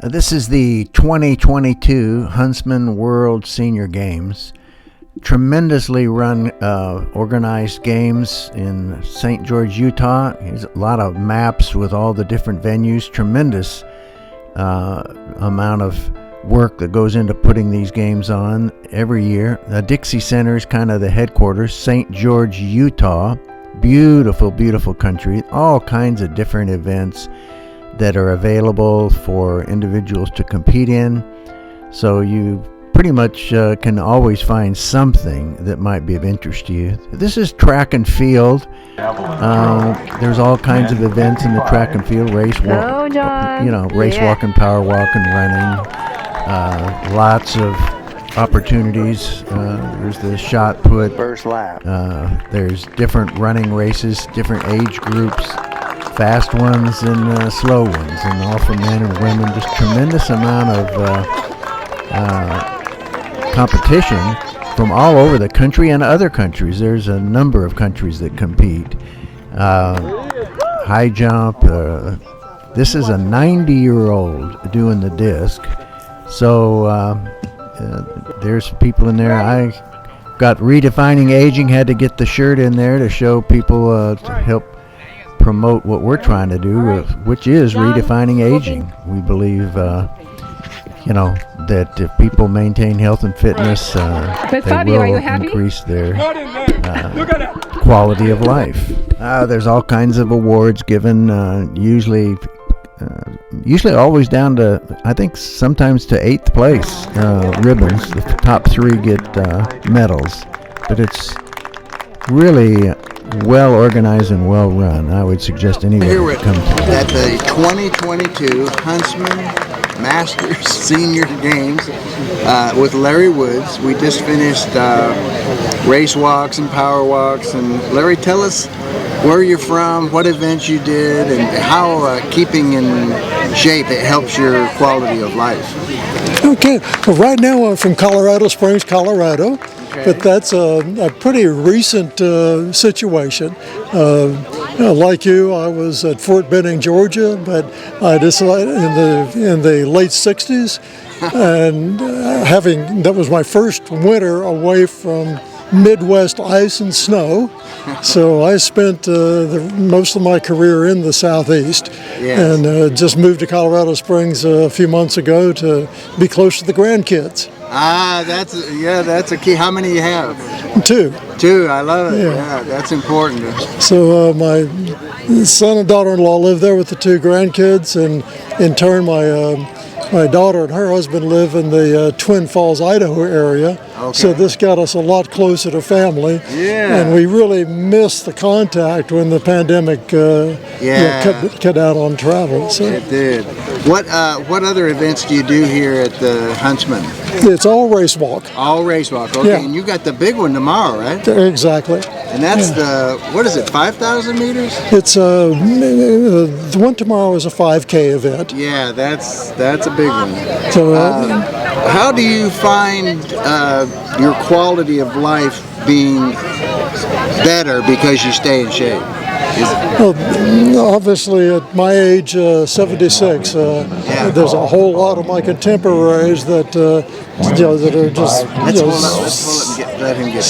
This is the 2022 Huntsman World Senior Games. Tremendously run, organized games in St. George, Utah. There's a lot of maps with all the different venues. Tremendous amount of work that goes into putting these games on every year. The Dixie Center is kind of the headquarters. St. George, Utah. Beautiful, beautiful country. All kinds of different events that are available for individuals to compete in. So you pretty much can always find something that might be of interest to you. This is track and field. There's all kinds of events in the track and field, race walk, race walking, power walking, running. Lots of opportunities. There's the shot put. First lap. There's different running races, different age groups, fast ones and slow ones, and all for men and women. Just tremendous amount of competition from all over the country and other countries. There's a number of countries that compete. High jump. This is a 90-year-old doing the disc. So there's people in there. I got Redefining Aging, had to get the shirt in there to show people, to help promote what we're trying to do, which is redefining aging. We believe, that if people maintain health and fitness, they will increase their quality of life. There's all kinds of awards given, usually always down to, I think, sometimes to 8th place ribbons. The top 3 get medals, but it's really well organized and well run. I would suggest anyone Here come to at the 2022 Huntsman Masters Senior Games with Larry Woods. We just finished race walks and power walks. And Larry, tell us where you're from, what events you did, and how keeping in shape it helps your quality of life. Okay, well, right now I'm from Colorado Springs, Colorado. Okay. But that's a pretty recent situation. Like you, I was at Fort Benning, Georgia, but I decided in the late 60s, and that was my first winter away from Midwest ice and snow. So I spent most of my career in the Southeast. Yes. And just moved to Colorado Springs a few months ago to be close to the grandkids. That's a key. How many you have? 2. 2, I love it. Yeah, that's important. So my son and daughter-in-law live there with the 2 grandkids, and in turn my daughter and her husband live in the Twin Falls, Idaho area. Okay. So this got us a lot closer to family. Yeah. And we really missed the contact when the pandemic cut out on travel. So. It did. What other events do you do here at the Huntsman? It's all race walk. All race walk. Okay. Yeah. And you got the big one tomorrow, right? Exactly. And that's what is it, 5,000 meters? It's the one tomorrow is a 5K event. Yeah, that's a big one. So, how do you find your quality of life being better because you stay in shape? Well, obviously, at my age, 76, there's a whole lot of my contemporaries that that are just let him get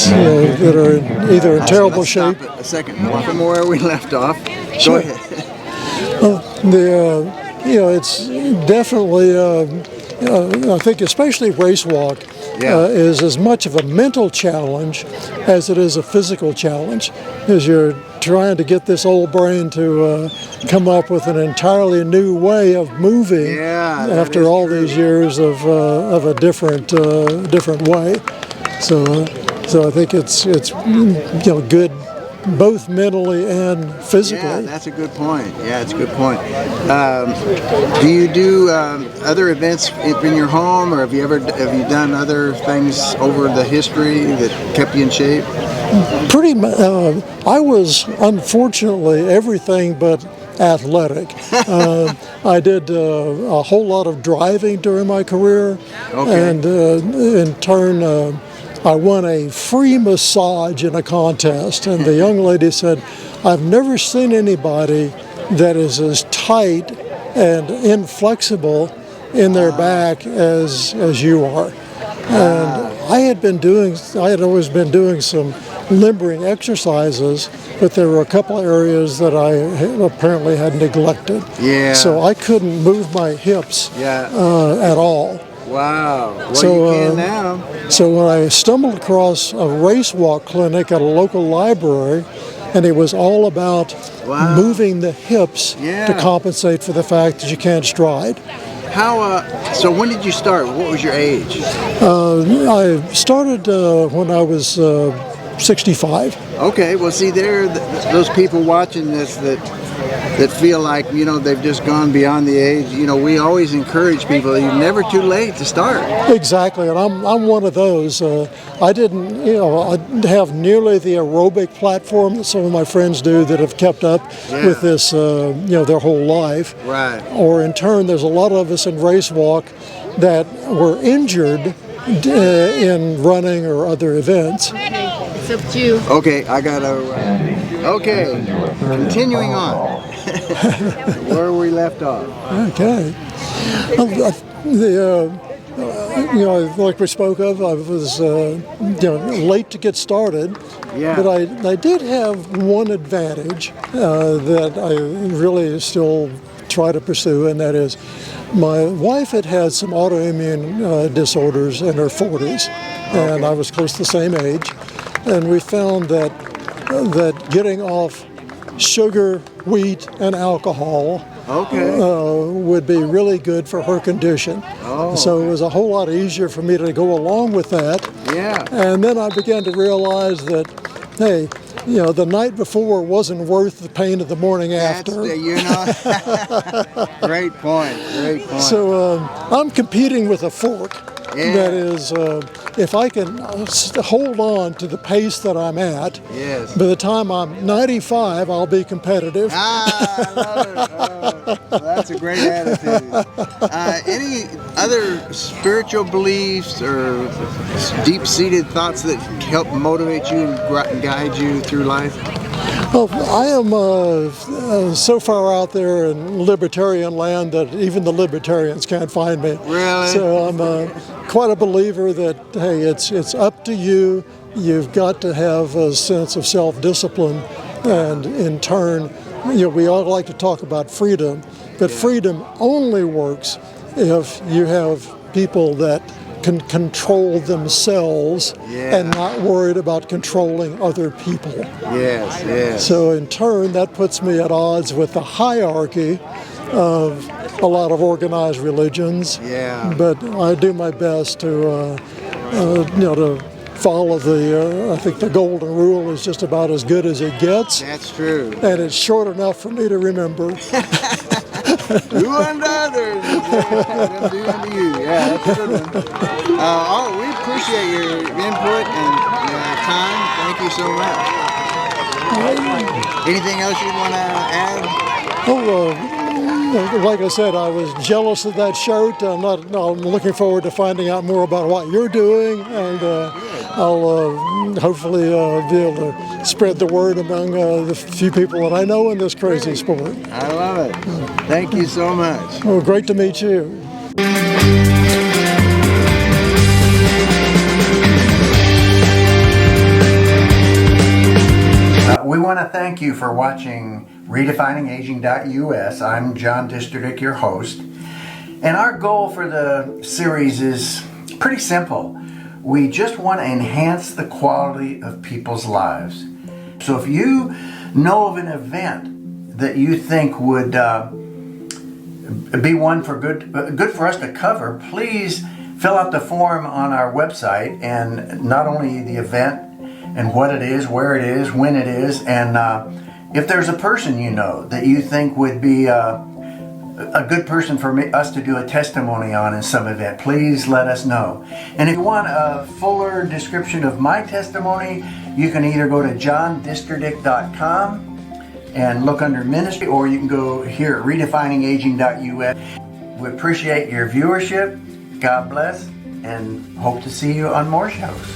that are either in terrible shape. Stop it a second from where we left off. Sure. Go ahead. It's definitely. I think especially race walk is as much of a mental challenge as it is a physical challenge, as you're trying to get this old brain to come up with an entirely new way of moving after all these years of a different way. So I think it's good both mentally and physically. Yeah, that's a good point. Yeah, it's a good point. Do you do other events in your home, or have you done other things over the history that kept you in shape? Pretty much. I was unfortunately everything but athletic. I did a whole lot of driving during my career, and in turn. I won a free massage in a contest, and the young lady said, "I've never seen anybody that is as tight and inflexible in their back as you are. And I had always been doing some limbering exercises, but there were a couple areas that I apparently had neglected. Yeah. So I couldn't move my hips at all. Wow. Well, So, you can now. So when I stumbled across a race walk clinic at a local library, and it was all about moving the hips to compensate for the fact that you can't stride. So when did you start? What was your age? I started when I was 65. Okay, well, see, there are those people watching this that feel like, they've just gone beyond the age. We always encourage people, you're never too late to start. Exactly, and I'm one of those. I didn't have nearly the aerobic platform that some of my friends do that have kept up with this, their whole life. Right. Or in turn, there's a lot of us in race walk that were injured in running or other events. It's up to you. Okay, continuing on. Where we left off. Okay. Like we spoke of, I was late to get started, but I did have one advantage that I really still try to pursue, and that is my wife had some autoimmune disorders in her 40s, and I was close to the same age, and we found that getting off sugar, wheat, and alcohol would be really good for her condition. So it was a whole lot easier for me to go along with that. Yeah. And then I began to realize that, hey, the night before wasn't worth the pain of the morning after. Great point. So I'm competing with a fork. Yeah. That is, if I can hold on to the pace that I'm at, by the time I'm 95, I'll be competitive. I love it. Well, that's a great attitude. Any other spiritual beliefs or deep-seated thoughts that help motivate you and guide you through life? Well, I am so far out there in libertarian land that even the libertarians can't find me. Really? So I'm quite a believer that, hey, it's up to you. You've got to have a sense of self-discipline, and in turn, we all like to talk about freedom, but freedom only works if you have people that can control themselves and not worried about controlling other people. Yes. So in turn, that puts me at odds with the hierarchy of a lot of organized religions. Yeah. But I do my best to follow I think the golden rule is just about as good as it gets. That's true. And it's short enough for me to remember. Do unto others, and do unto you. Yeah, that's a good one. We appreciate your input and time. Thank you so much. Anything else you'd want to add? Like I said, I was jealous of that shirt. I'm looking forward to finding out more about what you're doing, and I'll hopefully be able to spread the word among the few people that I know in this crazy sport. I love it. Thank you so much. Well, great to meet you. We want to thank you for watching RedefiningAging.us. I'm John Disterdick, your host. And our goal for the series is pretty simple. We just want to enhance the quality of people's lives. So if you know of an event that you think would be one for good for us to cover, please fill out the form on our website, and not only the event and what it is, where it is, when it is, and if there's a person you know that you think would be a good person for us to do a testimony on in some event, please let us know. And if you want a fuller description of my testimony, you can either go to johndisterdick.com and look under ministry, or you can go here at redefiningaging.us. We appreciate your viewership. God bless, and hope to see you on more shows.